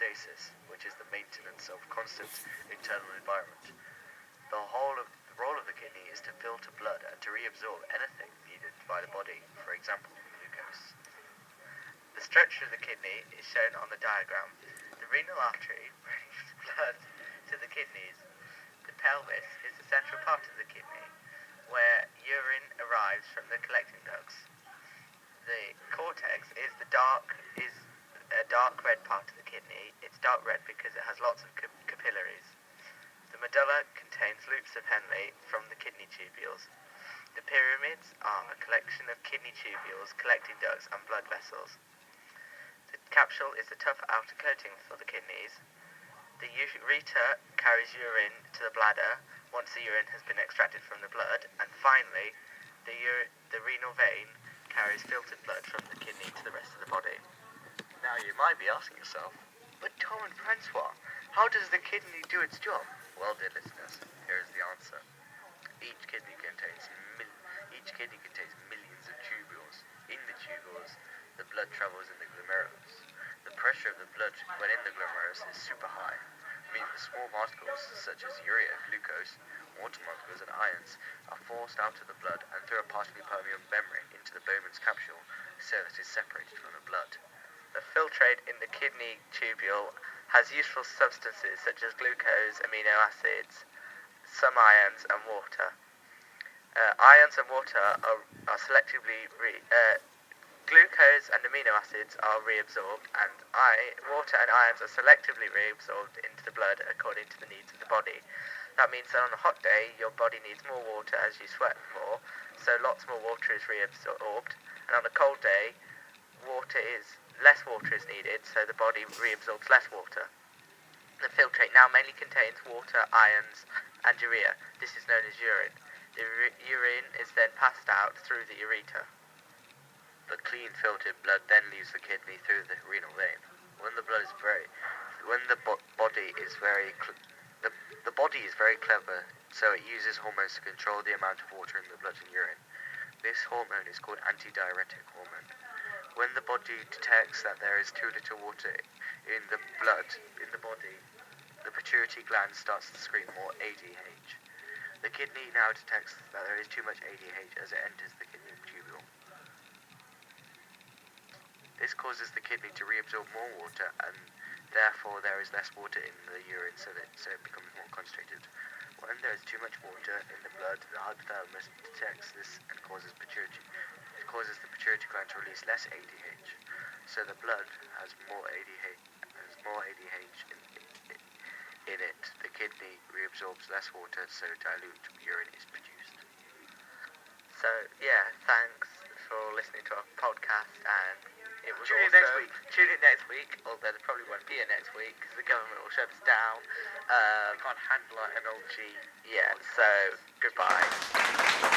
homeostasis, which is the maintenance of constant internal environment. The role of the kidney is to filter blood and to reabsorb anything needed by the body, for example, glucose. The structure of the kidney is shown on the diagram. The renal artery brings blood to the kidneys. The pelvis is the central part of the kidney, where urine arrives from the collecting ducts. The cortex is a dark red part of the kidney. It's dark red because it has lots of capillaries. The medulla contains loops of Henle from the kidney tubules. The pyramids are a collection of kidney tubules, collecting ducts and blood vessels. The capsule is the tough outer coating for the kidneys. The ureter carries urine to the bladder once the urine has been extracted from the blood, and finally, the renal vein carries filtered blood from the kidney to the rest of the body. Now you might be asking yourself, but Tom and Francois, how does the kidney do its job? Well, dear listeners, here is the answer. Each kidney contains millions of tubules. In the tubules, the blood travels in the glomerulus. The pressure of the blood when in the glomerulus is super high. It means that small particles such as urea, glucose, water molecules and ions are forced out of the blood and through a partially permeable membrane into the Bowman's capsule so that it is separated from the blood. The filtrate in the kidney tubule has useful substances such as glucose, amino acids, some ions and water. Ions and water are selectively glucose and amino acids are reabsorbed, and water and ions are selectively reabsorbed into the blood according to the needs of the body. That means that on a hot day, your body needs more water as you sweat more, so lots more water is reabsorbed, and on a cold day, less water is needed, so the body reabsorbs less water. The filtrate now mainly contains water, ions, and urea. This is known as urine. The urine is then passed out through the ureter. The clean filtered blood then leaves the kidney through the renal vein. The body is very clever, so it uses hormones to control the amount of water in the blood and urine. This hormone is called antidiuretic hormone. When the body detects that there is too little water in the blood in the body, the pituitary gland starts to secrete more ADH. The kidney now detects that there is too much ADH as it enters the kidney tubule. This causes the kidney to reabsorb more water, and therefore there is less water in the urine, so it becomes more concentrated. When there is too much water in the blood, the hypothalamus detects this and causes the pituitary gland to release less ADH. So the blood has more ADH in it. The kidney reabsorbs less water, so dilute urine is produced. So yeah, thanks for listening to our podcast, and it was tune in next week, although there probably won't be a next week because the government will shut us down. I can't handle an old G. Yeah, so goodbye.